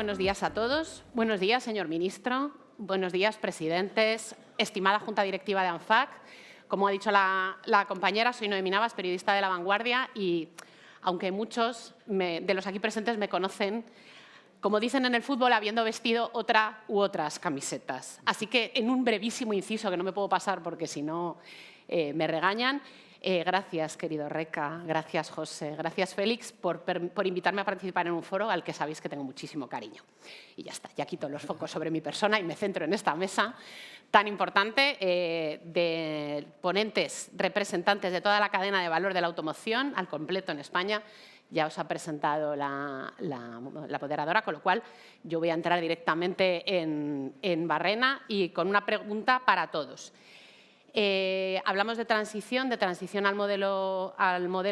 buenos días a todos. Buenos días, señor ministro. Buenos días, presidentes. Estimada Junta Directiva de ANFAC. Como ha dicho la compañera, soy Noemí Navas, periodista de La Vanguardia, y aunque muchos de los aquí presentes me conocen, como dicen en el fútbol, habiendo vestido otra u otras camisetas. Así que, en un brevísimo inciso, que no me puedo pasar porque si no me regañan, gracias, querido Reca, gracias, José, gracias, Félix, por invitarme a participar en un foro al que sabéis que tengo muchísimo cariño. Y ya está, ya quito los focos sobre mi persona y me centro en esta mesa tan importante de ponentes, representantes de toda la cadena de valor de la automoción al completo en España. Ya os ha presentado la moderadora, con lo cual yo voy a entrar directamente en Barrena y con una pregunta para todos. Hablamos de transición al modelo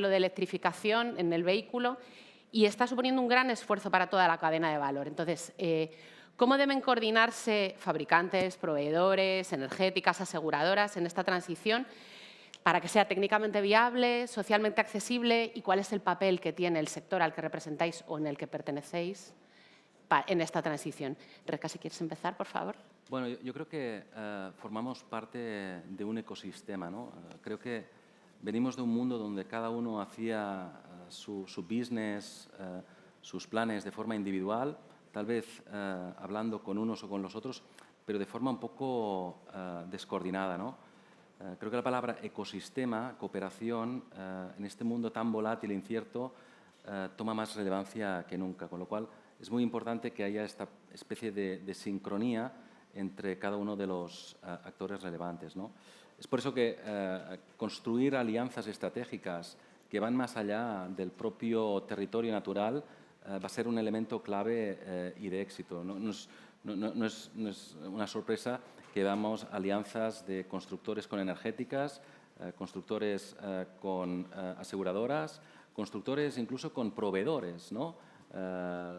de electrificación en el vehículo y está suponiendo un gran esfuerzo para toda la cadena de valor. Entonces, ¿cómo deben coordinarse fabricantes, proveedores, energéticas, aseguradoras en esta transición para que sea técnicamente viable, socialmente accesible, y cuál es el papel que tiene el sector al que representáis o en el que pertenecéis en esta transición? Reca, si quieres empezar, por favor. Bueno, yo creo que formamos parte de un ecosistema, ¿no? Creo que venimos de un mundo donde cada uno hacía su business, sus planes de forma individual, tal vez hablando con unos o con los otros, pero de forma un poco descoordinada, ¿no? Creo que la palabra ecosistema, cooperación, en este mundo tan volátil e incierto, toma más relevancia que nunca, con lo cual es muy importante que haya esta especie de sincronía entre cada uno de los actores relevantes, ¿no? Es por eso que construir alianzas estratégicas que van más allá del propio territorio natural va a ser un elemento clave y de éxito. No es una sorpresa que veamos alianzas de constructores con energéticas, constructores con aseguradoras, constructores incluso con proveedores, ¿no?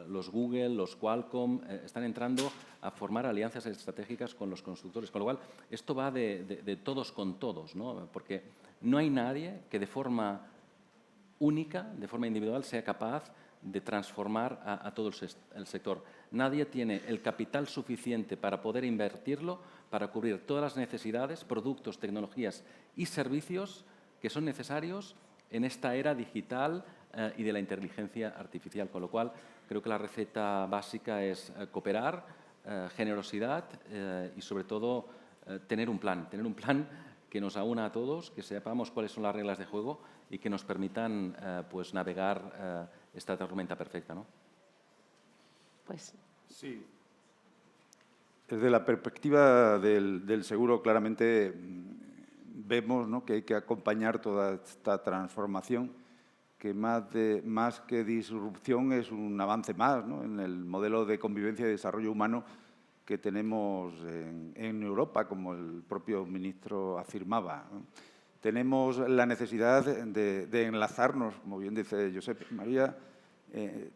Los Google, los Qualcomm están entrando a formar alianzas estratégicas con los constructores, con lo cual esto va de todos con todos, ¿no? Porque no hay nadie que de forma única, de forma individual, sea capaz de transformar a todo el sector. Nadie tiene el capital suficiente para poder invertirlo, para cubrir todas las necesidades, productos, tecnologías y servicios que son necesarios en esta era digital y de la inteligencia artificial. Con lo cual, creo que la receta básica es cooperar, generosidad y, sobre todo, tener un plan que nos aúna a todos, que sepamos cuáles son las reglas de juego y que nos permitan pues, navegar esta tormenta perfecta, ¿no? Pues sí. Desde la perspectiva del seguro, claramente vemos, ¿no?, que hay que acompañar toda esta transformación, que más que disrupción es un avance más, ¿no?, en el modelo de convivencia y desarrollo humano que tenemos en Europa, como el propio ministro afirmaba, ¿no? Tenemos la necesidad de enlazarnos, como bien dice Josep María,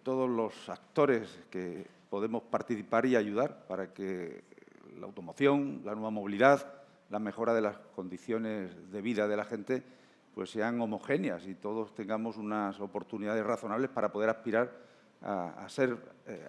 todos los actores que podemos participar y ayudar para que la automoción, la nueva movilidad, la mejora de las condiciones de vida de la gente pues sean homogéneas y todos tengamos unas oportunidades razonables para poder aspirar a ser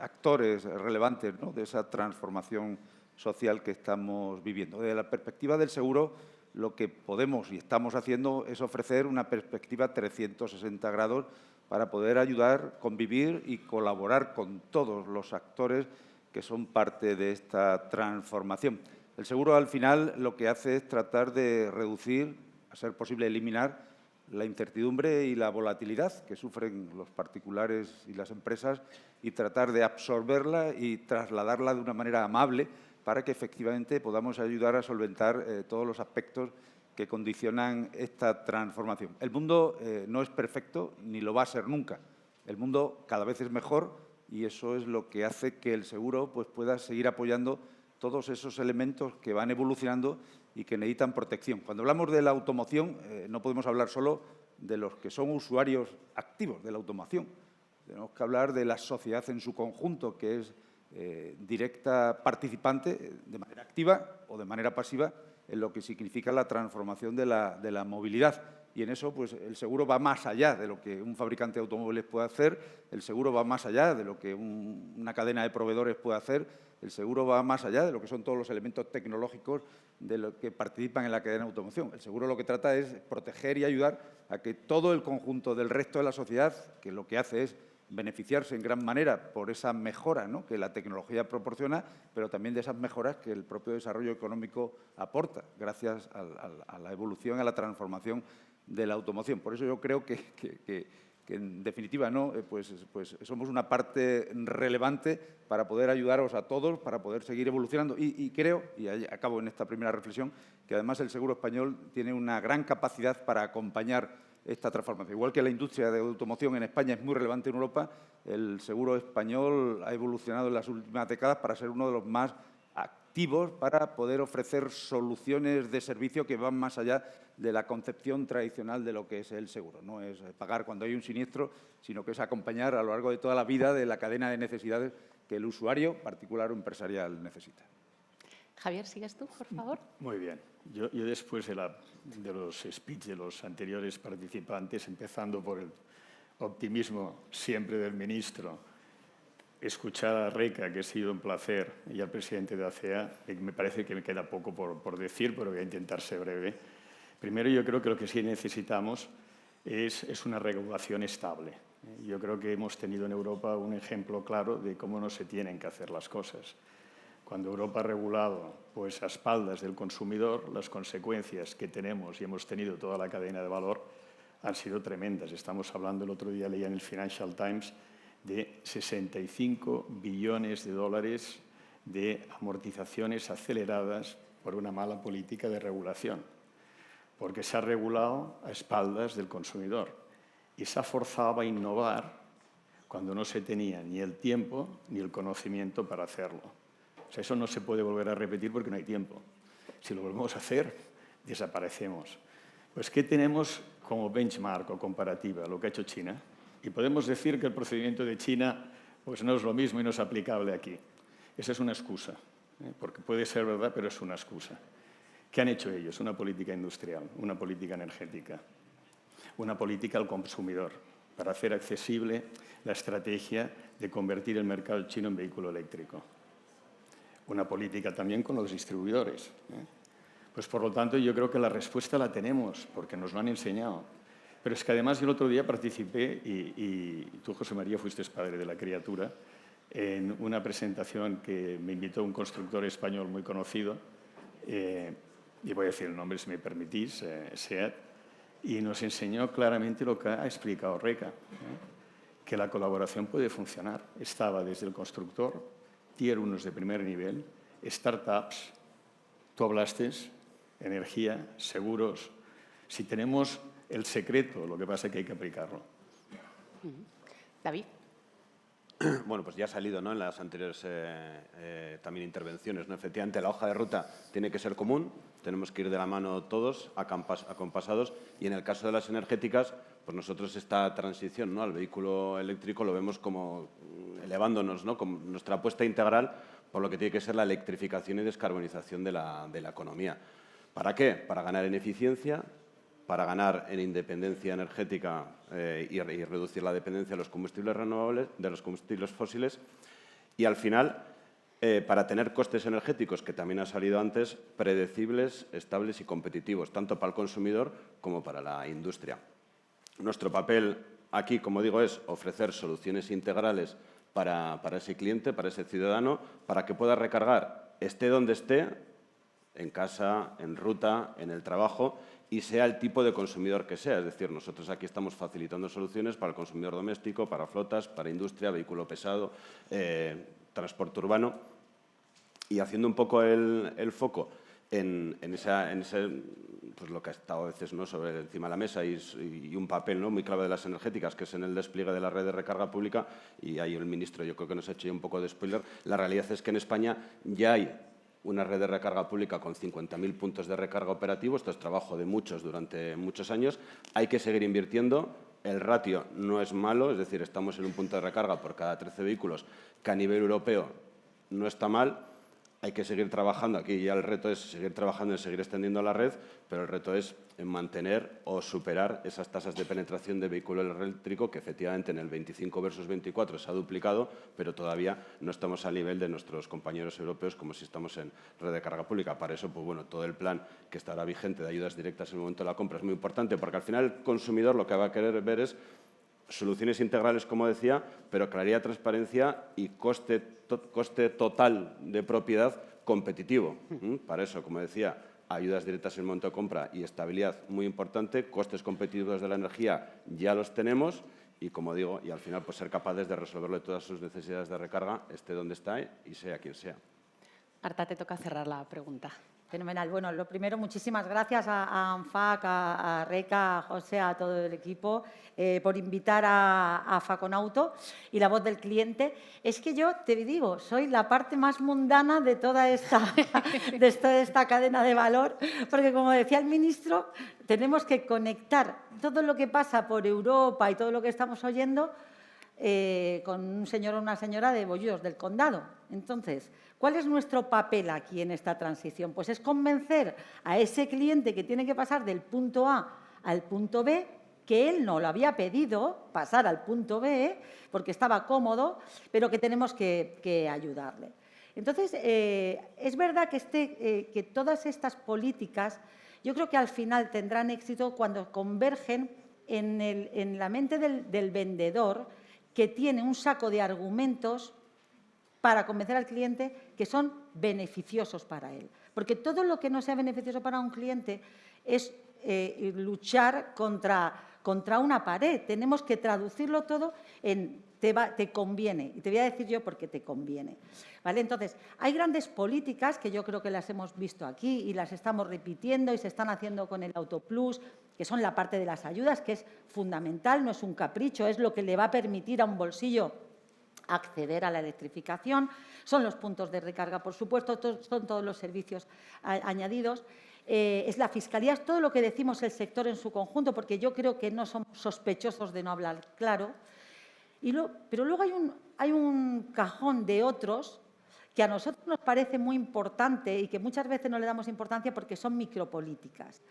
actores relevantes, ¿no?, de esa transformación social que estamos viviendo. Desde la perspectiva del seguro, lo que podemos y estamos haciendo es ofrecer una perspectiva 360 grados para poder ayudar, convivir y colaborar con todos los actores que son parte de esta transformación. El seguro, al final, lo que hace es tratar de reducir, a ser posible eliminar, la incertidumbre y la volatilidad que sufren los particulares y las empresas y tratar de absorberla y trasladarla de una manera amable para que efectivamente podamos ayudar a solventar todos los aspectos que condicionan esta transformación. El mundo no es perfecto ni lo va a ser nunca. El mundo cada vez es mejor y eso es lo que hace que el seguro pues, pueda seguir apoyando todos esos elementos que van evolucionando y que necesitan protección. Cuando hablamos de la automoción, no podemos hablar solo de los que son usuarios activos de la automoción. Tenemos que hablar de la sociedad en su conjunto, que es directa participante de manera activa o de manera pasiva en lo que significa la transformación de la movilidad. y en eso pues, el seguro va más allá de lo que un fabricante de automóviles puede hacer, el seguro va más allá de lo que una cadena de proveedores puede hacer, el seguro va más allá de lo que son todos los elementos tecnológicos de los que participan en la cadena de automoción. El seguro lo que trata es proteger y ayudar a que todo el conjunto del resto de la sociedad, que lo que hace es beneficiarse en gran manera por esa mejora, ¿no?, que la tecnología proporciona, pero también de esas mejoras que el propio desarrollo económico aporta, gracias a la evolución, a la transformación de la automoción. Por eso yo creo que en definitiva, ¿no?, pues somos una parte relevante para poder ayudaros a todos, para poder seguir evolucionando. Y creo, y acabo en esta primera reflexión, que además el seguro español tiene una gran capacidad para acompañar esta transformación. Igual que la industria de automoción en España es muy relevante en Europa, el seguro español ha evolucionado en las últimas décadas para ser uno de los más activos para poder ofrecer soluciones de servicio que van más allá de la concepción tradicional de lo que es el seguro. No es pagar cuando hay un siniestro, sino que es acompañar a lo largo de toda la vida de la cadena de necesidades que el usuario, particular o empresarial, necesita. Javier, ¿sigues tú, por favor? Muy bien. Yo después de los speech de los anteriores participantes, empezando por el optimismo siempre del ministro, escuchar a Reca, que ha sido un placer, y al presidente de ACEA, me parece que me queda poco por decir, pero voy a intentar ser breve. Primero, yo creo que lo que sí necesitamos es una regulación estable. Yo creo que hemos tenido en Europa un ejemplo claro de cómo no se tienen que hacer las cosas. Cuando Europa ha regulado pues, a espaldas del consumidor, las consecuencias que tenemos y hemos tenido toda la cadena de valor han sido tremendas. Estamos hablando, el otro día leía en el Financial Times, de 65 billones de dólares de amortizaciones aceleradas por una mala política de regulación, porque se ha regulado a espaldas del consumidor y se ha forzado a innovar cuando no se tenía ni el tiempo ni el conocimiento para hacerlo. O sea, eso no se puede volver a repetir porque no hay tiempo. Si lo volvemos a hacer, desaparecemos. Pues, ¿qué tenemos como benchmark o comparativa? Lo que ha hecho China. Y podemos decir que el procedimiento de China pues, no es lo mismo y no es aplicable aquí. Esa es una excusa, porque puede ser verdad, pero es una excusa. ¿Qué han hecho ellos? Una política industrial, una política energética, una política al consumidor, para hacer accesible la estrategia de convertir el mercado chino en vehículo eléctrico. Una política también con los distribuidores. Pues, por lo tanto, yo creo que la respuesta la tenemos, porque nos lo han enseñado. Pero es que además yo el otro día participé, y tú, José María, fuiste padre de la criatura, en una presentación que me invitó un constructor español muy conocido, y voy a decir el nombre si me permitís, SEAT, y nos enseñó claramente lo que ha explicado Reca, que la colaboración puede funcionar. Estaba desde el constructor, tier 1 de primer nivel, startups, tú hablaste, energía, seguros. Si tenemos el secreto, lo que pasa es que hay que aplicarlo. David. Bueno, pues ya ha salido, ¿no?, en las anteriores también intervenciones, ¿no? Efectivamente, la hoja de ruta tiene que ser común, tenemos que ir de la mano todos, acompasados, y en el caso de las energéticas, pues nosotros esta transición, ¿no?, al vehículo eléctrico lo vemos como elevándonos, ¿no?, como nuestra apuesta integral por lo que tiene que ser la electrificación y descarbonización de la economía. ¿Para qué? Para ganar en eficiencia, para ganar en independencia energética y reducir la dependencia de los combustibles renovables, de los combustibles fósiles, y al final para tener costes energéticos, que también ha salido antes, predecibles, estables y competitivos, tanto para el consumidor como para la industria. Nuestro papel aquí, como digo, es ofrecer soluciones integrales para ese cliente, para ese ciudadano, para que pueda recargar, esté donde esté, en casa, en ruta, en el trabajo, y sea el tipo de consumidor que sea. Es decir, nosotros aquí estamos facilitando soluciones para el consumidor doméstico, para flotas, para industria, vehículo pesado, transporte urbano, y haciendo un poco el foco en ese, pues lo que ha estado a veces, ¿no?, sobre encima de la mesa y un papel, ¿no?, muy clave de las energéticas, que es en el despliegue de la red de recarga pública, y ahí el ministro yo creo que nos ha hecho ya un poco de spoiler. La realidad es que en España ya hay una red de recarga pública con 50.000 puntos de recarga operativos. Esto es trabajo de muchos durante muchos años. Hay que seguir invirtiendo. El ratio no es malo, es decir, estamos en un punto de recarga por cada 13 vehículos, que a nivel europeo no está mal. hay que seguir trabajando. Aquí ya el reto es seguir trabajando en seguir extendiendo la red, pero el reto es en mantener o superar esas tasas de penetración de vehículo eléctrico que efectivamente en el 25 versus 24 se ha duplicado, pero todavía no estamos al nivel de nuestros compañeros europeos como si estamos en red de carga pública. Para eso, pues bueno, todo el plan que estará vigente de ayudas directas en el momento de la compra es muy importante, porque al final el consumidor lo que va a querer ver es soluciones integrales, como decía, pero claridad, transparencia y coste total de propiedad competitivo. Para eso, como decía, ayudas directas en el momento de compra y estabilidad muy importante, costes competitivos de la energía ya los tenemos y, como digo, y al final pues ser capaces de resolverle todas sus necesidades de recarga, esté donde está y sea quien sea. Marta, te toca cerrar la pregunta. Fenomenal. Bueno, lo primero, muchísimas gracias a ANFAC, a Reca, a José, a todo el equipo por invitar a Faconauto y la voz del cliente. Es que yo te digo, soy la parte más mundana de toda esta cadena de valor, porque como decía el ministro, tenemos que conectar todo lo que pasa por Europa y todo lo que estamos oyendo con un señor o una señora de Bollullos, del Condado. Entonces, ¿cuál es nuestro papel aquí en esta transición? Pues es convencer a ese cliente que tiene que pasar del punto A al punto B, que él no lo había pedido, pasar al punto B, porque estaba cómodo, pero que tenemos que ayudarle. Entonces, es verdad que todas estas políticas, yo creo que al final tendrán éxito cuando convergen en la mente del vendedor, que tiene un saco de argumentos para convencer al cliente que son beneficiosos para él. Porque todo lo que no sea beneficioso para un cliente es luchar contra una pared. Tenemos que traducirlo todo en te conviene. Y te voy a decir yo por qué te conviene. ¿Vale? Entonces, hay grandes políticas que yo creo que las hemos visto aquí y las estamos repitiendo y se están haciendo con el Autoplus, que son la parte de las ayudas, que es fundamental, no es un capricho, es lo que le va a permitir a un bolsillo acceder a la electrificación. Son los puntos de recarga, por supuesto, son todos los servicios añadidos. Es la fiscalía, es todo lo que decimos el sector en su conjunto, porque yo creo que no somos sospechosos de no hablar claro. Pero luego hay un cajón de otros que a nosotros nos parece muy importante y que muchas veces no le damos importancia porque son micropolíticas.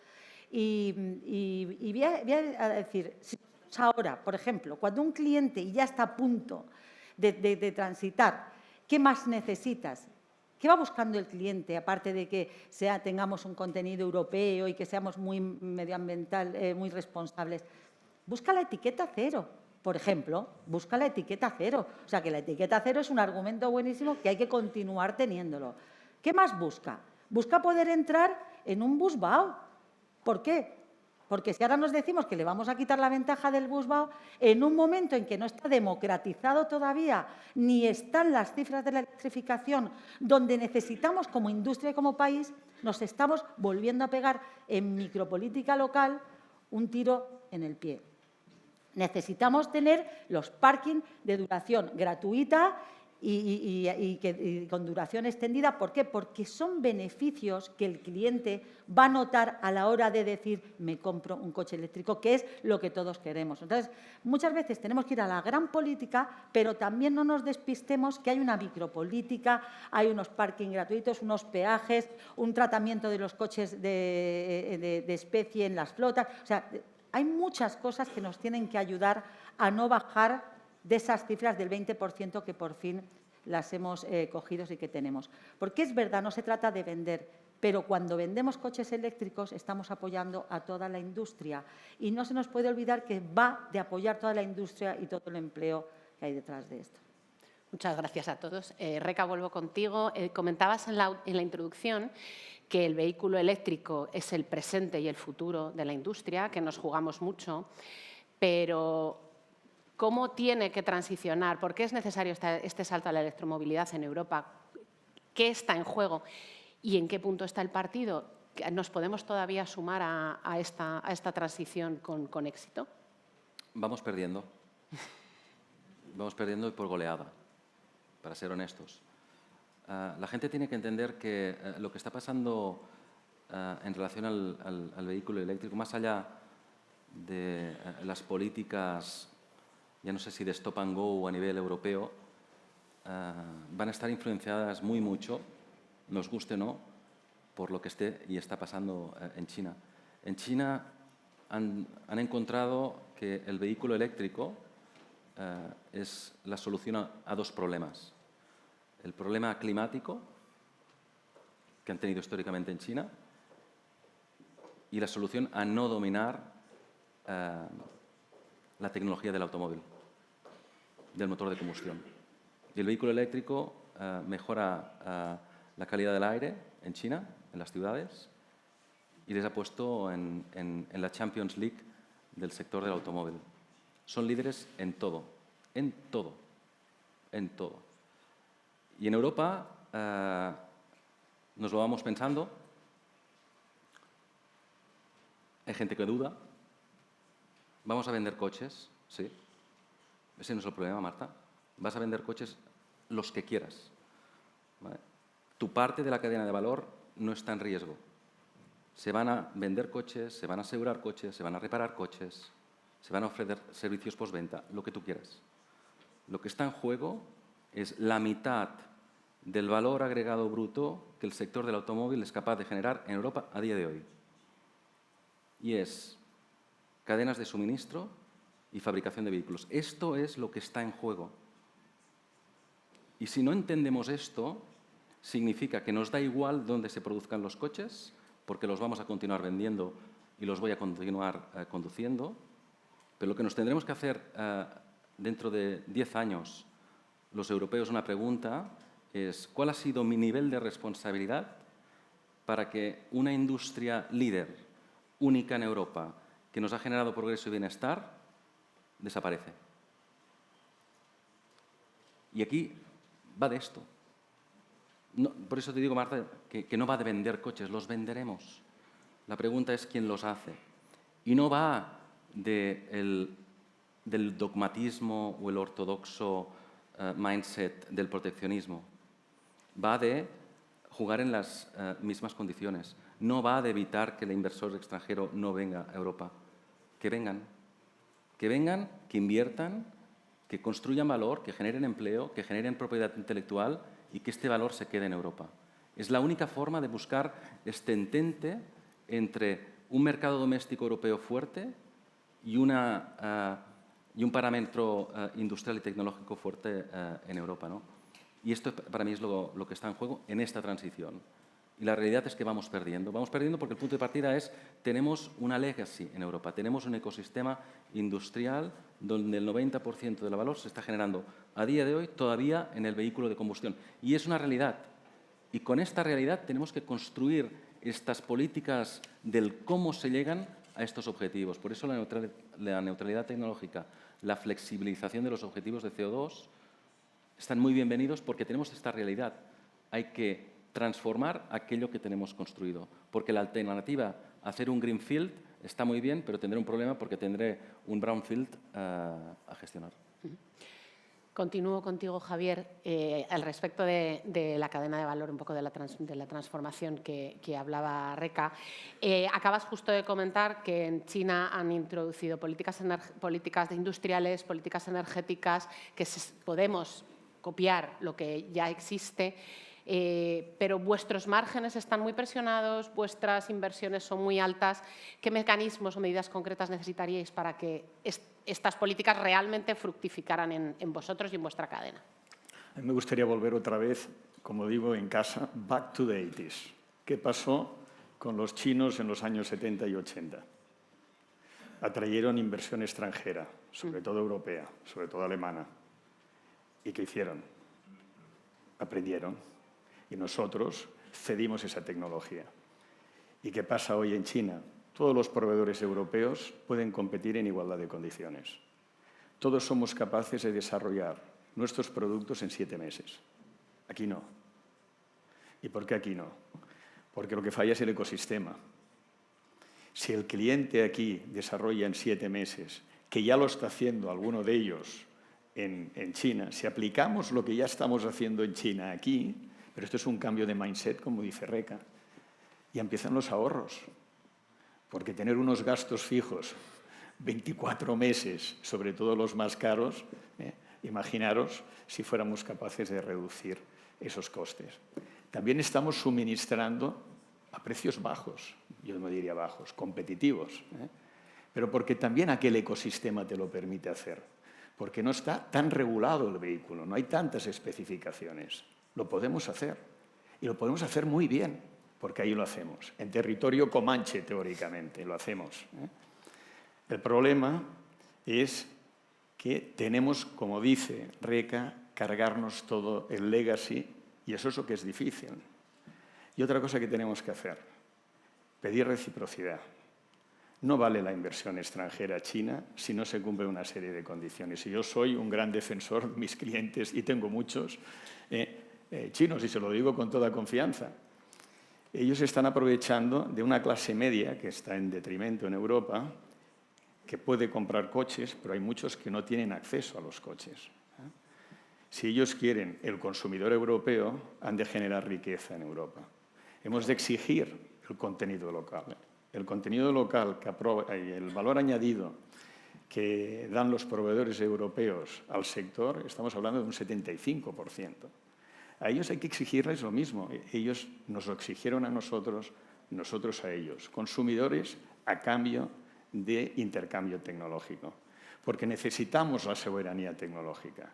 Y voy a decir, si ahora, por ejemplo, cuando un cliente ya está a punto de transitar, ¿qué más necesitas? ¿Qué va buscando el cliente, aparte de que tengamos un contenido europeo y que seamos muy medioambiental, muy responsables? Busca la etiqueta cero, por ejemplo, busca la etiqueta cero. O sea, que la etiqueta cero es un argumento buenísimo que hay que continuar teniéndolo. ¿Qué más busca? Busca poder entrar en un busbao. ¿Por qué? Porque si ahora nos decimos que le vamos a quitar la ventaja del busbao, en un momento en que no está democratizado todavía, ni están las cifras de la electrificación, donde necesitamos como industria y como país, nos estamos volviendo a pegar en micropolítica local un tiro en el pie. Necesitamos tener los parking de duración gratuita y con duración extendida. ¿Por qué? Porque son beneficios que el cliente va a notar a la hora de decir me compro un coche eléctrico, que es lo que todos queremos. Entonces, muchas veces tenemos que ir a la gran política, pero también no nos despistemos que hay una micropolítica, hay unos parking gratuitos, unos peajes, un tratamiento de los coches de especie en las flotas. O sea, hay muchas cosas que nos tienen que ayudar a no bajar de esas cifras del 20% que por fin las hemos cogido y que tenemos. Porque es verdad, no se trata de vender, pero cuando vendemos coches eléctricos estamos apoyando a toda la industria y no se nos puede olvidar que va de apoyar toda la industria y todo el empleo que hay detrás de esto. Muchas gracias a todos. Reca, vuelvo contigo. Comentabas en la introducción que el vehículo eléctrico es el presente y el futuro de la industria, que nos jugamos mucho, pero ¿cómo tiene que transicionar? ¿Por qué es necesario este salto a la electromovilidad en Europa? ¿Qué está en juego? ¿Y en qué punto está el partido? ¿Nos podemos todavía sumar a esta transición con éxito? Vamos perdiendo. Vamos perdiendo y por goleada, para ser honestos. La gente tiene que entender que lo que está pasando en relación al vehículo eléctrico, más allá de las políticas, ya no sé si de stop and go o a nivel europeo, van a estar influenciadas mucho nos guste o no, por lo que esté y está pasando en China. En China han encontrado que el vehículo eléctrico es la solución a dos problemas. El problema climático, que han tenido históricamente en China, y la solución a no dominar la tecnología del automóvil, del motor de combustión. Y el vehículo eléctrico mejora la calidad del aire en China, en las ciudades, y les ha puesto en la Champions League del sector del automóvil. Son líderes en todo, en todo, en todo. Y en Europa nos lo vamos pensando. Hay gente que duda. ¿Vamos a vender coches? Sí. Ese no es el problema, Marta. Vas a vender coches los que quieras. ¿Vale? Tu parte de la cadena de valor no está en riesgo. Se van a vender coches, se van a asegurar coches, se van a reparar coches, se van a ofrecer servicios postventa, lo que tú quieras. Lo que está en juego es la mitad del valor agregado bruto que el sector del automóvil es capaz de generar en Europa a día de hoy. Y es cadenas de suministro y fabricación de vehículos. Esto es lo que está en juego. Y si no entendemos esto, significa que nos da igual dónde se produzcan los coches, porque los vamos a continuar vendiendo y los voy a continuar conduciendo. Pero lo que nos tendremos que hacer dentro de 10 años, los europeos, una pregunta es ¿cuál ha sido mi nivel de responsabilidad para que una industria líder, única en Europa, que nos ha generado progreso y bienestar, desaparece? Y aquí va de esto. No, por eso te digo, Marta, que no va de vender coches, los venderemos. La pregunta es quién los hace. Y no va del dogmatismo o el ortodoxo mindset del proteccionismo. Va de jugar en las mismas condiciones. No va de evitar que el inversor extranjero no venga a Europa. Que vengan, que inviertan, que construyan valor, que generen empleo, que generen propiedad intelectual y que este valor se quede en Europa. Es la única forma de buscar este entente entre un mercado doméstico europeo fuerte y un parámetro industrial y tecnológico fuerte en Europa, ¿no? Y esto para mí es lo que está en juego en esta transición. Y la realidad es que vamos perdiendo. Vamos perdiendo porque el punto de partida es tenemos una legacy en Europa, tenemos un ecosistema industrial donde el 90% del valor se está generando a día de hoy todavía en el vehículo de combustión. Y es una realidad. Y con esta realidad tenemos que construir estas políticas del cómo se llegan a estos objetivos. Por eso la neutralidad tecnológica, la flexibilización de los objetivos de CO2 están muy bienvenidos porque tenemos esta realidad. Hay que transformar aquello que tenemos construido, porque la alternativa a hacer un greenfield está muy bien, pero tendré un problema porque tendré un brownfield a gestionar. Continúo contigo, Javier, al respecto de la cadena de valor, un poco de la transformación que hablaba Reca. Acabas justo de comentar que en China han introducido políticas industriales, políticas energéticas, que podemos copiar lo que ya existe. Pero vuestros márgenes están muy presionados, vuestras inversiones son muy altas. ¿Qué mecanismos o medidas concretas necesitaríais para que estas políticas realmente fructificaran en vosotros y en vuestra cadena? A mí me gustaría volver otra vez, como digo en casa, back to the 80s. ¿Qué pasó con los chinos en los años 70 y 80? Atrayeron inversión extranjera, sobre todo europea, sobre todo alemana. ¿Y qué hicieron? Aprendieron. Y nosotros cedimos esa tecnología. ¿Y qué pasa hoy en China? Todos los proveedores europeos pueden competir en igualdad de condiciones. Todos somos capaces de desarrollar nuestros productos en 7 meses. Aquí no. ¿Y por qué aquí no? Porque lo que falla es el ecosistema. Si el cliente aquí desarrolla en 7 meses, que ya lo está haciendo alguno de ellos en China, si aplicamos lo que ya estamos haciendo en China aquí, pero esto es un cambio de mindset, como dice Reca. Y empiezan los ahorros. Porque tener unos gastos fijos 24 meses, sobre todo los más caros, imaginaros si fuéramos capaces de reducir esos costes. también estamos suministrando a precios bajos, yo no diría bajos, competitivos, ¿eh? Pero porque también aquel ecosistema te lo permite hacer, porque no está tan regulado el vehículo, no hay tantas especificaciones. Lo podemos hacer, y lo podemos hacer muy bien, porque ahí lo hacemos. En territorio comanche, teóricamente, lo hacemos, ¿eh? El problema es que tenemos, como dice Reca, cargarnos todo el legacy, y eso es lo que es difícil. Y otra cosa que tenemos que hacer, pedir reciprocidad. No vale la inversión extranjera china si no se cumple una serie de condiciones. Y yo soy un gran defensor de mis clientes, y tengo muchos chinos, y se lo digo con toda confianza. Ellos están aprovechando de una clase media que está en detrimento en Europa, que puede comprar coches, pero hay muchos que no tienen acceso a los coches. Si ellos quieren el consumidor europeo, han de generar riqueza en Europa. Hemos de exigir el contenido local. El contenido local y el valor añadido que dan los proveedores europeos al sector, estamos hablando de un 75%. A ellos hay que exigirles lo mismo. Ellos nos lo exigieron a nosotros, nosotros a ellos. Consumidores a cambio de intercambio tecnológico. Porque necesitamos la soberanía tecnológica,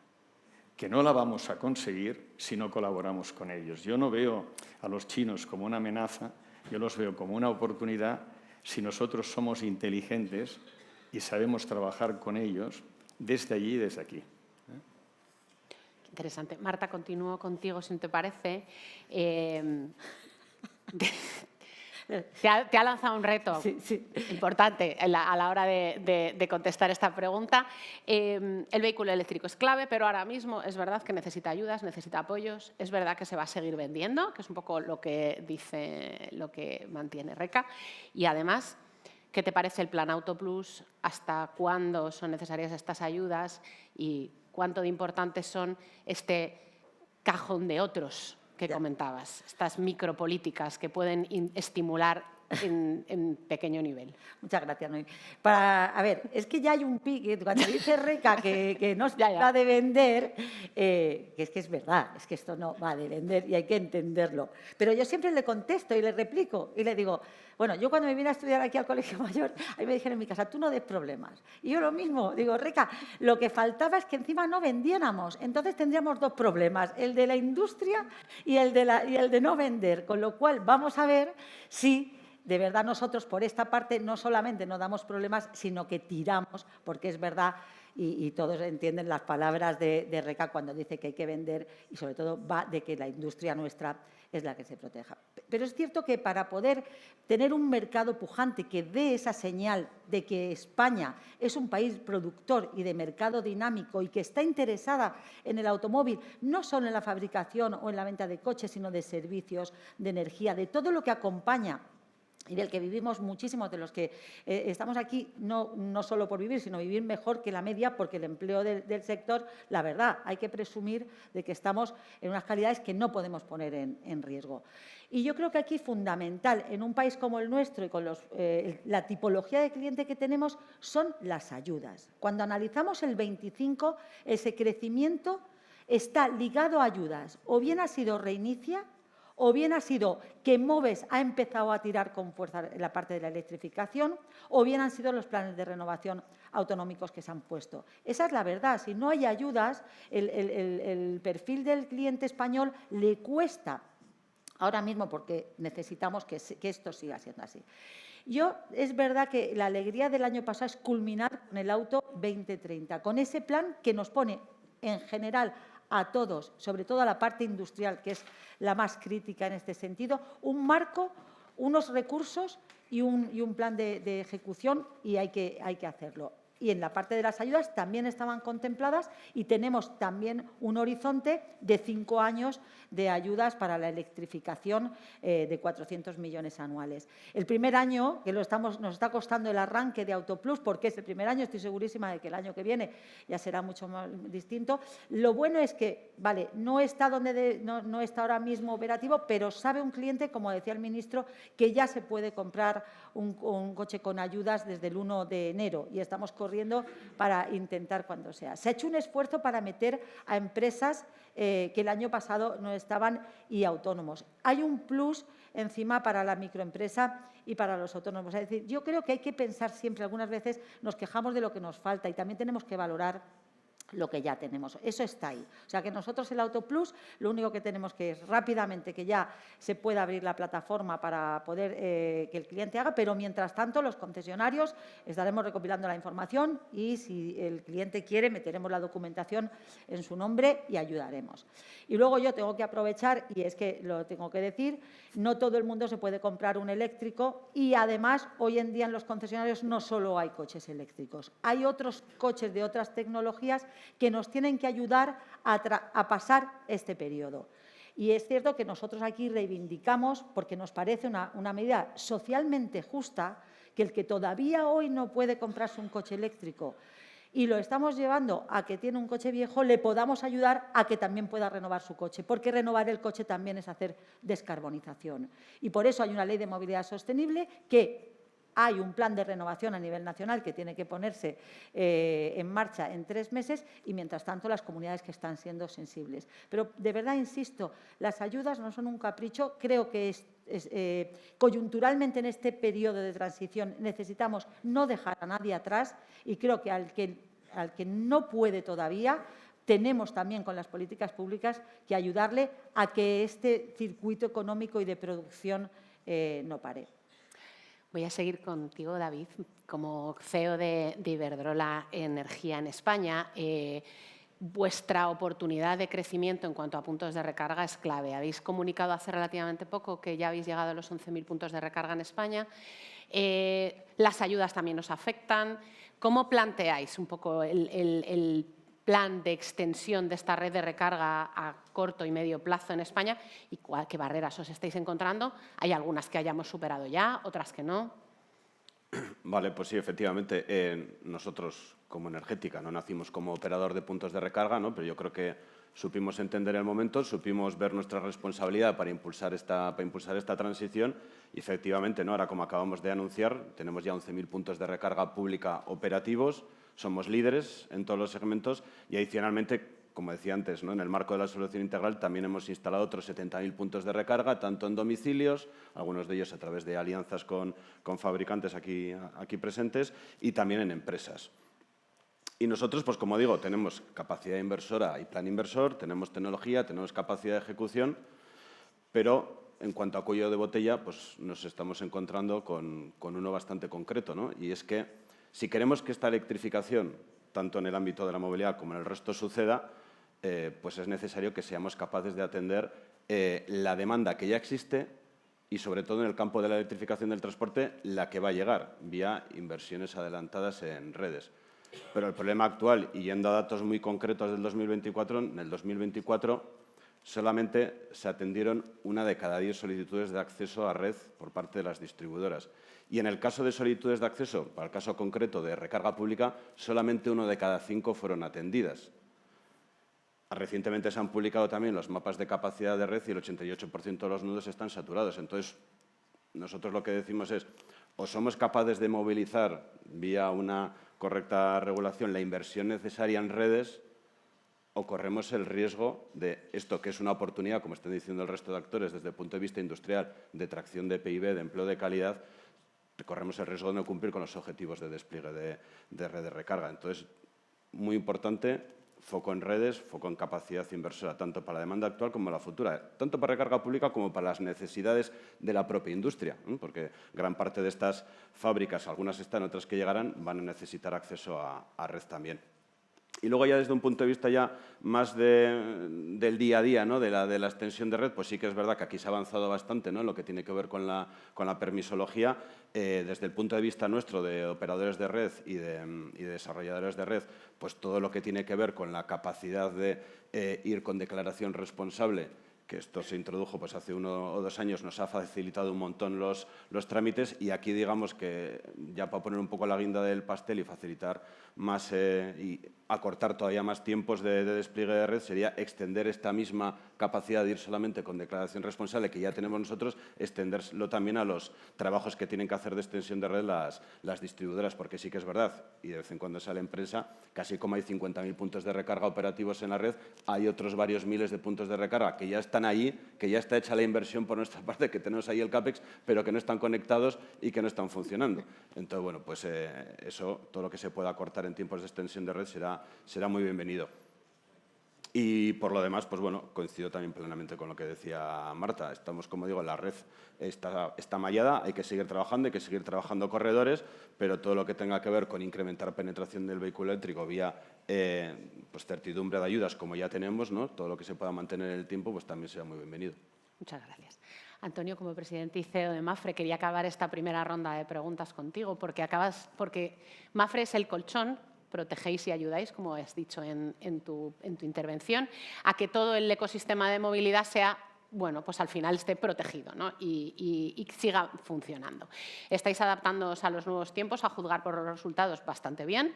que no la vamos a conseguir si no colaboramos con ellos. Yo no veo a los chinos como una amenaza, yo los veo como una oportunidad si nosotros somos inteligentes y sabemos trabajar con ellos desde allí y desde aquí. Qué interesante. Marta, continúo contigo, si no te parece. Te ha lanzado un reto importante a la hora de contestar esta pregunta. El vehículo eléctrico es clave, pero ahora mismo es verdad que necesita ayudas, necesita apoyos. Es verdad que se va a seguir vendiendo, que es un poco lo que dice, lo que mantiene Reca. Y además, ¿qué te parece el Plan Auto Plus? ¿Hasta cuándo son necesarias estas ayudas? ¿Y cuánto de importantes son este cajón de otros que comentabas, estas micropolíticas que pueden estimular en pequeño nivel? Muchas gracias, Noemí. A ver, es que ya hay un pique, cuando dice Reca que no se va de vender, que es verdad, es que esto no va de vender y hay que entenderlo. Pero yo siempre le contesto y le replico y le digo, bueno, yo cuando me vine a estudiar aquí al Colegio Mayor, ahí me dijeron en mi casa, tú no des problemas. Y yo lo mismo, digo, Reca, lo que faltaba es que encima no vendiéramos. Entonces tendríamos dos problemas, el de la industria y el de no vender. Con lo cual vamos a ver si de verdad nosotros por esta parte no solamente no damos problemas, sino que tiramos, porque es verdad, y todos entienden las palabras de Reca cuando dice que hay que vender y sobre todo va de que la industria nuestra es la que se proteja. Pero es cierto que para poder tener un mercado pujante que dé esa señal de que España es un país productor y de mercado dinámico y que está interesada en el automóvil, no solo en la fabricación o en la venta de coches, sino de servicios, de energía, de todo lo que acompaña y del que vivimos muchísimos de los que estamos aquí, no solo por vivir, sino vivir mejor que la media, porque el empleo del sector, la verdad, hay que presumir de que estamos en unas calidades que no podemos poner en riesgo. Y yo creo que aquí fundamental, en un país como el nuestro y con la tipología de cliente que tenemos, son las ayudas. Cuando analizamos el 25, ese crecimiento está ligado a ayudas, o bien ha sido reinicia, o bien ha sido que Moves ha empezado a tirar con fuerza en la parte de la electrificación, o bien han sido los planes de renovación autonómicos que se han puesto. Esa es la verdad. Si no hay ayudas, el perfil del cliente español le cuesta ahora mismo, porque necesitamos que esto siga siendo así. Es verdad que la alegría del año pasado es culminar con el Auto 2030, con ese plan que nos pone en general a todos, sobre todo a la parte industrial, que es la más crítica en este sentido, un marco, unos recursos y un plan de ejecución, y hay que hacerlo. Y en la parte de las ayudas también estaban contempladas y tenemos también un horizonte de 5 años de ayudas para la electrificación de 400 millones anuales. El primer año, que nos está costando el arranque de Autoplus, porque es el primer año, estoy segurísima de que el año que viene ya será mucho más distinto. Lo bueno es que, vale, no está ahora mismo operativo, pero sabe un cliente, como decía el ministro, que ya se puede comprar un coche con ayudas desde el 1 de enero y estamos corriendo para intentar cuando sea. Se ha hecho un esfuerzo para meter a empresas que el año pasado no estaban y autónomos. Hay un plus encima para la microempresa y para los autónomos. Es decir, yo creo que hay que pensar siempre, algunas veces nos quejamos de lo que nos falta y también tenemos que valorar lo que ya tenemos. Eso está ahí. O sea, que nosotros el Auto Plus, lo único que tenemos que es rápidamente que ya se pueda abrir la plataforma para poder que el cliente haga, pero mientras tanto los concesionarios estaremos recopilando la información y si el cliente quiere meteremos la documentación en su nombre y ayudaremos. Y luego yo tengo que aprovechar, y es que lo tengo que decir, no todo el mundo se puede comprar un eléctrico y además hoy en día en los concesionarios no solo hay coches eléctricos, hay otros coches de otras tecnologías que nos tienen que ayudar a pasar este periodo. Y es cierto que nosotros aquí reivindicamos, porque nos parece una medida socialmente justa, que el que todavía hoy no puede comprarse un coche eléctrico y lo estamos llevando a que tiene un coche viejo, le podamos ayudar a que también pueda renovar su coche, porque renovar el coche también es hacer descarbonización. Y por eso hay una ley de movilidad sostenible que hay un plan de renovación a nivel nacional que tiene que ponerse en marcha en 3 meses y, mientras tanto, las comunidades que están siendo sensibles. Pero, de verdad, insisto, las ayudas no son un capricho. Creo que coyunturalmente en este periodo de transición necesitamos no dejar a nadie atrás y creo que al que no puede todavía tenemos también con las políticas públicas que ayudarle a que este circuito económico y de producción no pare. Voy a seguir contigo, David, como CEO de Iberdrola Energía en España. Vuestra oportunidad de crecimiento en cuanto a puntos de recarga es clave. Habéis comunicado hace relativamente poco que ya habéis llegado a los 11.000 puntos de recarga en España. Las ayudas también os afectan. ¿Cómo planteáis un poco el plan de extensión de esta red de recarga a corto y medio plazo en España y qué barreras os estáis encontrando? Hay algunas que hayamos superado ya, otras que no. Vale, pues sí, efectivamente, nosotros como Energética no nacimos como operador de puntos de recarga, ¿no? Pero yo creo que supimos entender el momento, supimos ver nuestra responsabilidad para impulsar esta transición y efectivamente, ¿no? Ahora, como acabamos de anunciar, tenemos ya 11.000 puntos de recarga pública operativos, somos líderes en todos los segmentos y adicionalmente, como decía antes, ¿no? En el marco de la solución integral también hemos instalado otros 70.000 puntos de recarga, tanto en domicilios, algunos de ellos a través de alianzas con fabricantes aquí presentes, y también en empresas. Y nosotros, pues como digo, tenemos capacidad inversora y plan inversor, tenemos tecnología, tenemos capacidad de ejecución, pero en cuanto a cuello de botella, pues nos estamos encontrando con uno bastante concreto, ¿no? Y es que si queremos que esta electrificación, tanto en el ámbito de la movilidad como en el resto, suceda, pues es necesario que seamos capaces de atender la demanda que ya existe y, sobre todo, en el campo de la electrificación del transporte, la que va a llegar vía inversiones adelantadas en redes. Pero el problema actual, y yendo a datos muy concretos del 2024, en el 2024 solamente se atendieron 1 de cada 10 solicitudes de acceso a red por parte de las distribuidoras. Y en el caso de solicitudes de acceso, para el caso concreto de recarga pública, solamente 1 de cada 5 fueron atendidas. Recientemente se han publicado también los mapas de capacidad de red y el 88% de los nudos están saturados. Entonces, nosotros lo que decimos es, o somos capaces de movilizar vía una correcta regulación la inversión necesaria en redes, o corremos el riesgo de esto, que es una oportunidad, como están diciendo el resto de actores, desde el punto de vista industrial, de tracción de PIB, de empleo de calidad, corremos el riesgo de no cumplir con los objetivos de despliegue de red de recarga. Entonces, muy importante, foco en redes, foco en capacidad inversora, tanto para la demanda actual como la futura, tanto para recarga pública como para las necesidades de la propia industria, ¿no? Porque gran parte de estas fábricas, algunas están, otras que llegarán, van a necesitar acceso a red también. Y luego ya desde un punto de vista ya más del día a día, ¿no? de la extensión de red, pues sí que es verdad que aquí se ha avanzado bastante, ¿no? En lo que tiene que ver con la permisología. Desde el punto de vista nuestro de operadores de red y de desarrolladores de red, pues todo lo que tiene que ver con la capacidad de ir con declaración responsable que esto se introdujo pues, hace 1 o 2 años, nos ha facilitado un montón los trámites, y aquí digamos que ya para poner un poco la guinda del pastel y facilitar más y acortar todavía más tiempos de despliegue de red sería extender esta misma capacidad de ir solamente con declaración responsable que ya tenemos nosotros, extenderlo también a los trabajos que tienen que hacer de extensión de red las distribuidoras, porque sí que es verdad, y de vez en cuando sale en prensa, casi como hay 50.000 puntos de recarga operativos en la red, hay otros varios miles de puntos de recarga que ya están ahí, que ya está hecha la inversión por nuestra parte, que tenemos ahí el CAPEX, pero que no están conectados y que no están funcionando. Entonces, bueno, pues eso, todo lo que se pueda acortar en tiempos de extensión de red será muy bienvenido. Y por lo demás, pues bueno, coincido también plenamente con lo que decía Marta. Estamos, como digo, la red está mallada, hay que seguir trabajando corredores, pero todo lo que tenga que ver con incrementar penetración del vehículo eléctrico vía pues certidumbre de ayudas, como ya tenemos, ¿no? Todo lo que se pueda mantener en el tiempo, pues también será muy bienvenido. Muchas gracias. Antonio, como presidente y CEO de Mapfre, quería acabar esta primera ronda de preguntas contigo, porque Mapfre es el colchón, protegéis y ayudáis, como has dicho en tu intervención, a que todo el ecosistema de movilidad sea, bueno, pues al final esté protegido, ¿no? y siga funcionando. Estáis adaptándoos a los nuevos tiempos, a juzgar por los resultados bastante bien,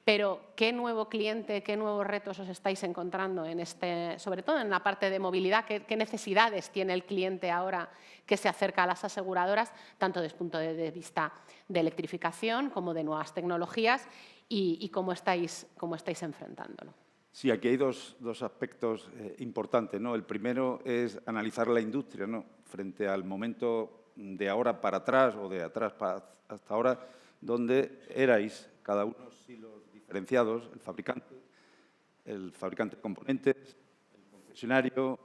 pero ¿qué nuevo cliente, qué nuevos retos os estáis encontrando sobre todo en la parte de movilidad? ¿Qué necesidades tiene el cliente ahora que se acerca a las aseguradoras, tanto desde el punto de vista de electrificación como de nuevas tecnologías, y cómo estáis enfrentándolo? Sí, aquí hay dos aspectos importantes, ¿no? El primero es analizar la industria, ¿no? Frente al momento de ahora para atrás o de atrás hasta ahora, donde erais cada uno silos diferenciados, el fabricante de componentes, el concesionario,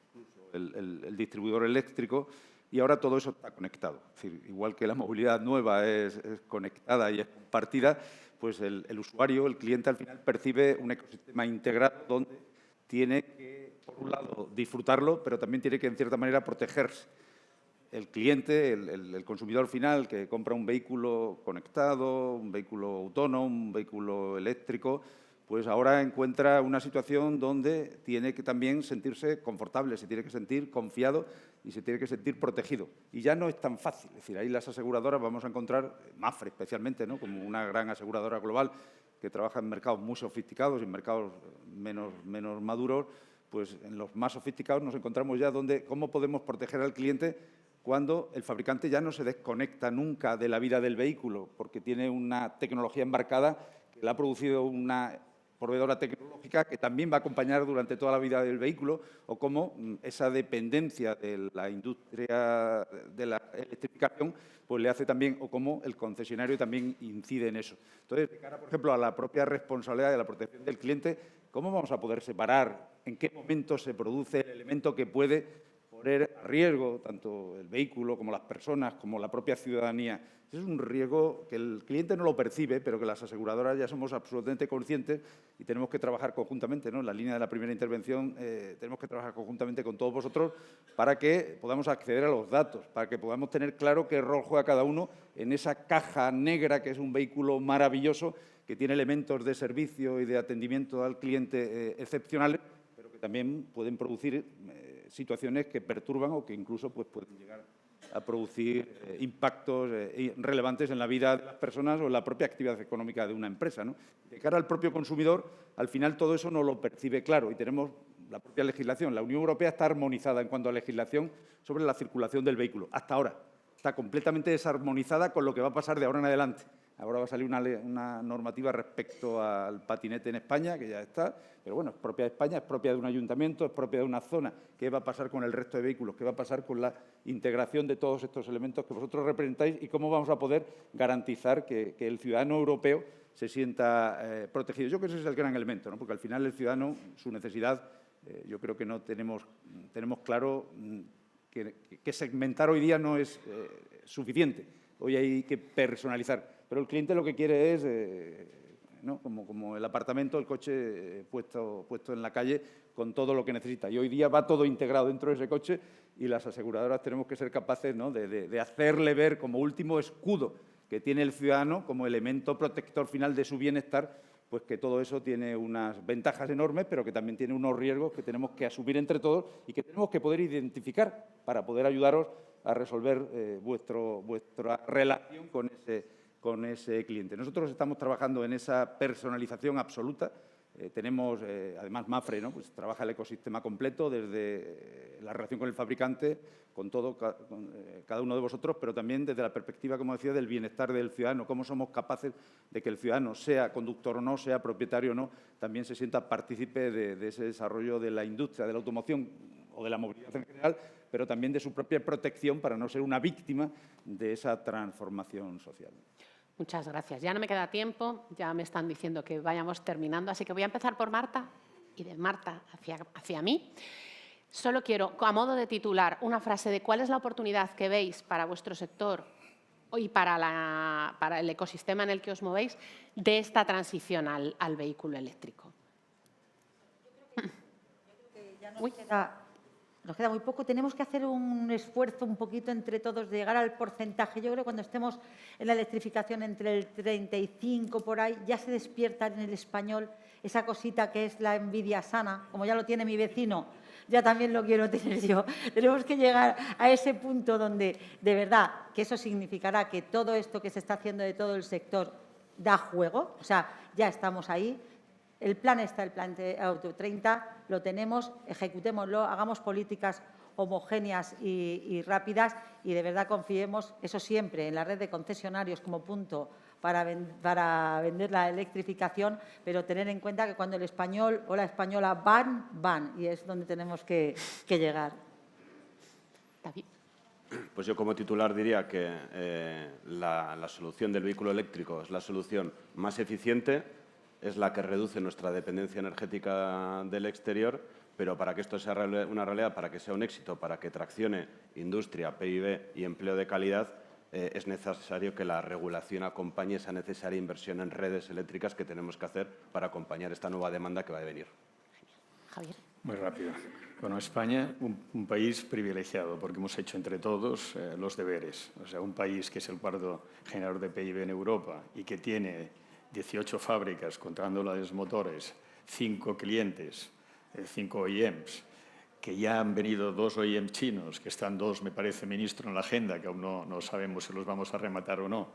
incluso el distribuidor eléctrico, y ahora todo eso está conectado. Es decir, igual que la movilidad nueva es conectada y es compartida, pues el usuario, el cliente, al final percibe un ecosistema integrado donde tiene que, por un lado, disfrutarlo, pero también tiene que, en cierta manera, protegerse. El cliente, el consumidor final que compra un vehículo conectado, un vehículo autónomo, un vehículo eléctrico, pues ahora encuentra una situación donde tiene que también sentirse confortable, se tiene que sentir confiado y se tiene que sentir protegido. Y ya no es tan fácil. Es decir, ahí las aseguradoras vamos a encontrar, Mapfre especialmente, ¿no? Como una gran aseguradora global que trabaja en mercados muy sofisticados y en mercados menos maduros, pues en los más sofisticados nos encontramos ya donde cómo podemos proteger al cliente cuando el fabricante ya no se desconecta nunca de la vida del vehículo, porque tiene una tecnología embarcada que le ha producido una proveedora tecnológica que también va a acompañar durante toda la vida del vehículo, o cómo esa dependencia de la industria de la electrificación pues le hace también, o cómo el concesionario también incide en eso. Entonces, de cara, por ejemplo, a la propia responsabilidad de la protección del cliente, ¿cómo vamos a poder separar en qué momento se produce el elemento que puede poner a riesgo tanto el vehículo como las personas, como la propia ciudadanía? Es un riesgo que el cliente no lo percibe, pero que las aseguradoras ya somos absolutamente conscientes y tenemos que trabajar conjuntamente, ¿no? En la línea de la primera intervención tenemos que trabajar conjuntamente con todos vosotros para que podamos acceder a los datos, para que podamos tener claro qué rol juega cada uno en esa caja negra que es un vehículo maravilloso, que tiene elementos de servicio y de atendimiento al cliente excepcionales, pero que también pueden producir situaciones que perturban o que incluso pues, pueden llegar a producir impactos relevantes en la vida de las personas o en la propia actividad económica de una empresa, ¿no? De cara al propio consumidor, al final todo eso no lo percibe claro y tenemos la propia legislación. La Unión Europea está armonizada en cuanto a legislación sobre la circulación del vehículo. Hasta ahora está completamente desarmonizada con lo que va a pasar de ahora en adelante. Ahora va a salir una normativa respecto al patinete en España, que ya está, pero bueno, es propia de España, es propia de un ayuntamiento, es propia de una zona. ¿Qué va a pasar con el resto de vehículos? ¿Qué va a pasar con la integración de todos estos elementos que vosotros representáis? ¿Y cómo vamos a poder garantizar que el ciudadano europeo se sienta protegido? Yo creo que ese es el gran elemento, ¿no? Porque al final el ciudadano, su necesidad, yo creo que no tenemos claro que segmentar hoy día no es suficiente. Hoy hay que personalizar. Pero el cliente lo que quiere es, ¿no? como el apartamento, el coche puesto en la calle con todo lo que necesita. Y hoy día va todo integrado dentro de ese coche y las aseguradoras tenemos que ser capaces, ¿no? de hacerle ver como último escudo que tiene el ciudadano como elemento protector final de su bienestar, pues que todo eso tiene unas ventajas enormes, pero que también tiene unos riesgos que tenemos que asumir entre todos y que tenemos que poder identificar para poder ayudaros a resolver vuestra relación con ese cliente. Nosotros estamos trabajando en esa personalización absoluta. Tenemos, además, Mapfre, ¿no? Pues trabaja el ecosistema completo, desde la relación con el fabricante, con todo, con cada uno de vosotros, pero también desde la perspectiva, como decía, del bienestar del ciudadano, cómo somos capaces de que el ciudadano, sea conductor o no, sea propietario o no, también se sienta partícipe de ese desarrollo de la industria, de la automoción o de la movilidad en general, pero también de su propia protección para no ser una víctima de esa transformación social. Muchas gracias. Ya no me queda tiempo, ya me están diciendo que vayamos terminando, así que voy a empezar por Marta y de Marta hacia mí. Solo quiero, a modo de titular, una frase de cuál es la oportunidad que veis para vuestro sector y para el ecosistema en el que os movéis de esta transición al vehículo eléctrico. Nos queda muy poco. Tenemos que hacer un esfuerzo un poquito entre todos de llegar al porcentaje. Yo creo que cuando estemos en la electrificación entre el 35 por ahí, ya se despierta en el español esa cosita que es la envidia sana. Como ya lo tiene mi vecino, ya también lo quiero tener yo. Tenemos que llegar a ese punto donde, de verdad, que eso significará que todo esto que se está haciendo de todo el sector da juego. O sea, ya estamos ahí. El plan está, el plan de Auto 30, lo tenemos, ejecutémoslo, hagamos políticas homogéneas y rápidas y de verdad confiemos, eso siempre, en la red de concesionarios como punto para vender la electrificación, pero tener en cuenta que cuando el español o la española van y es donde tenemos que llegar. David. Pues yo como titular diría que la solución del vehículo eléctrico es la solución más eficiente, es la que reduce nuestra dependencia energética del exterior, pero para que esto sea una realidad, para que sea un éxito, para que traccione industria, PIB y empleo de calidad, es necesario que la regulación acompañe esa necesaria inversión en redes eléctricas que tenemos que hacer para acompañar esta nueva demanda que va a venir. Javier. Muy rápido. Bueno, España, un país privilegiado, porque hemos hecho entre todos los deberes. O sea, un país que es el cuarto generador de PIB en Europa y que tiene 18 fábricas, contando las de motores, 5 clientes, 5 OEMs, que ya han venido 2 OEM chinos, que están 2, me parece, ministro, en la agenda, que aún no sabemos si los vamos a rematar o no,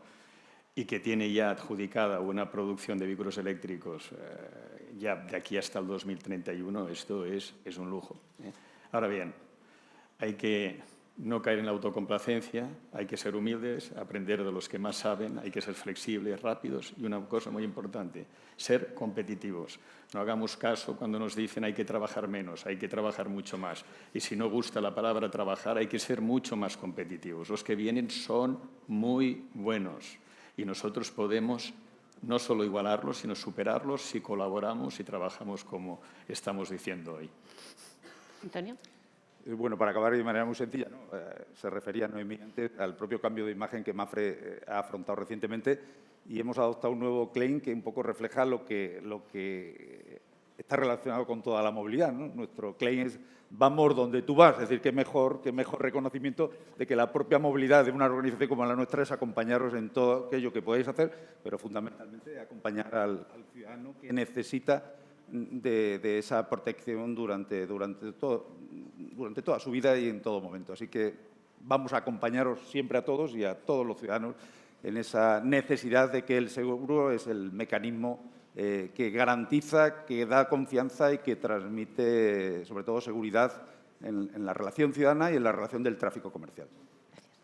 y que tiene ya adjudicada una producción de vehículos eléctricos ya de aquí hasta el 2031, esto es un lujo. Ahora bien, hay que no caer en la autocomplacencia, hay que ser humildes, aprender de los que más saben, hay que ser flexibles, rápidos y una cosa muy importante, ser competitivos. No hagamos caso cuando nos dicen hay que trabajar menos, hay que trabajar mucho más. Y si no gusta la palabra trabajar, hay que ser mucho más competitivos. Los que vienen son muy buenos y nosotros podemos no solo igualarlos, sino superarlos si colaboramos y trabajamos como estamos diciendo hoy. Antonio. Bueno, para acabar de manera muy sencilla, ¿no? Se refería Noemí antes al propio cambio de imagen que Mapfre ha afrontado recientemente y hemos adoptado un nuevo claim que un poco refleja lo que está relacionado con toda la movilidad, ¿no? Nuestro claim es vamos donde tú vas, es decir, qué mejor reconocimiento de que la propia movilidad de una organización como la nuestra es acompañaros en todo aquello que podáis hacer, pero fundamentalmente acompañar al ciudadano que necesita de esa protección durante toda su vida y en todo momento. Así que vamos a acompañaros siempre a todos y a todos los ciudadanos en esa necesidad de que el seguro es el mecanismo que garantiza, que da confianza y que transmite, sobre todo, seguridad en la relación ciudadana y en la relación del tráfico comercial. Gracias.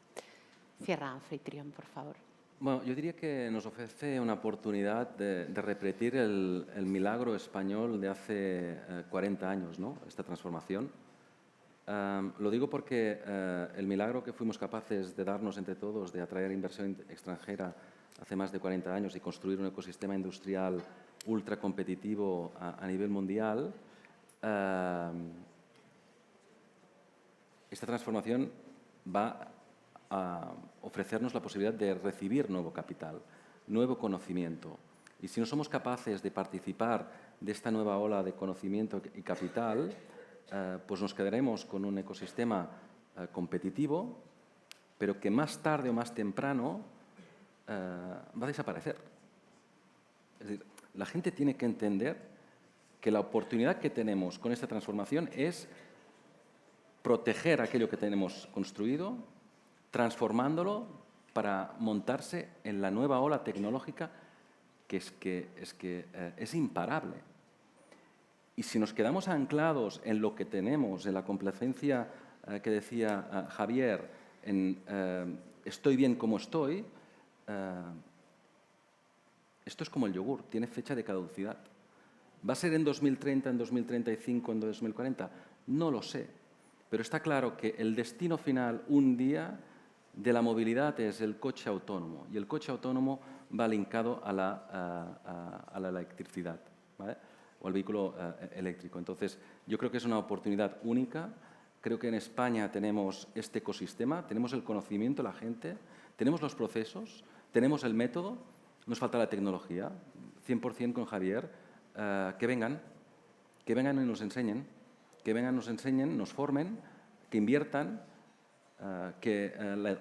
Cierra, anfitrión, por favor. Bueno, yo diría que nos ofrece una oportunidad de repetir el milagro español de hace 40 años, ¿no? Esta transformación. Lo digo porque el milagro que fuimos capaces de darnos entre todos, de atraer inversión extranjera hace más de 40 años y construir un ecosistema industrial ultra competitivo a nivel mundial, esta transformación va a ofrecernos la posibilidad de recibir nuevo capital, nuevo conocimiento. Y si no somos capaces de participar de esta nueva ola de conocimiento y capital, pues nos quedaremos con un ecosistema competitivo, pero que más tarde o más temprano va a desaparecer. Es decir, la gente tiene que entender que la oportunidad que tenemos con esta transformación es proteger aquello que tenemos construido, transformándolo para montarse en la nueva ola tecnológica que es imparable. Y si nos quedamos anclados en lo que tenemos, en la complacencia que decía Javier, en estoy bien como estoy, esto es como el yogur, tiene fecha de caducidad. ¿Va a ser en 2030, en 2035, en 2040? No lo sé, pero está claro que el destino final un día de la movilidad es el coche autónomo, y el coche autónomo va linkado a la electricidad, ¿vale? O al vehículo eléctrico. Entonces, yo creo que es una oportunidad única. Creo que en España tenemos este ecosistema, tenemos el conocimiento, la gente, tenemos los procesos, tenemos el método, nos falta la tecnología. 100% con Javier, que vengan y nos enseñen, nos formen, que inviertan, que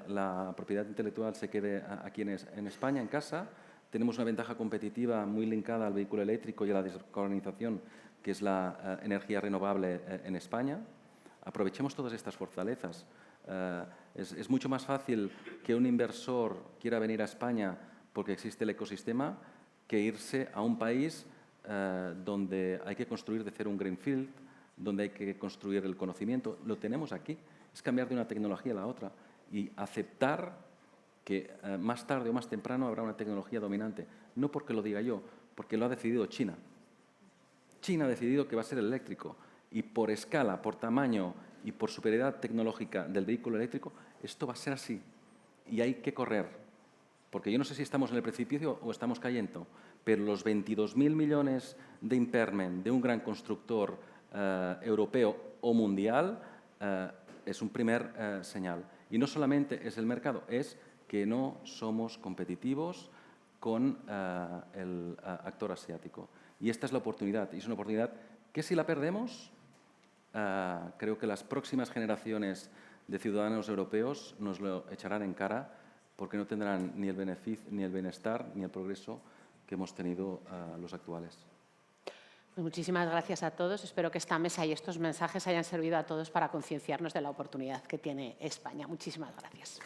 la propiedad intelectual se quede aquí en España, en casa. Tenemos una ventaja competitiva muy linkada al vehículo eléctrico y a la descarbonización, que es la energía renovable en España. Aprovechemos todas estas fortalezas. Es mucho más fácil que un inversor quiera venir a España porque existe el ecosistema que irse a un país donde hay que construir de cero un greenfield, donde hay que construir el conocimiento. Lo tenemos aquí. Es cambiar de una tecnología a la otra y aceptar que más tarde o más temprano habrá una tecnología dominante. No porque lo diga yo, porque lo ha decidido China. China ha decidido que va a ser el eléctrico. Y por escala, por tamaño y por superioridad tecnológica del vehículo eléctrico, esto va a ser así. Y hay que correr. Porque yo no sé si estamos en el precipicio o estamos cayendo, pero los 22.000 millones de impairment de un gran constructor europeo o mundial es un primer señal. Y no solamente es el mercado, es que no somos competitivos con el actor asiático. Y esta es la oportunidad. Y es una oportunidad que si la perdemos, creo que las próximas generaciones de ciudadanos europeos nos lo echarán en cara porque no tendrán ni el beneficio, ni el bienestar, ni el progreso que hemos tenido los actuales. Pues muchísimas gracias a todos. Espero que esta mesa y estos mensajes hayan servido a todos para concienciarnos de la oportunidad que tiene España. Muchísimas gracias.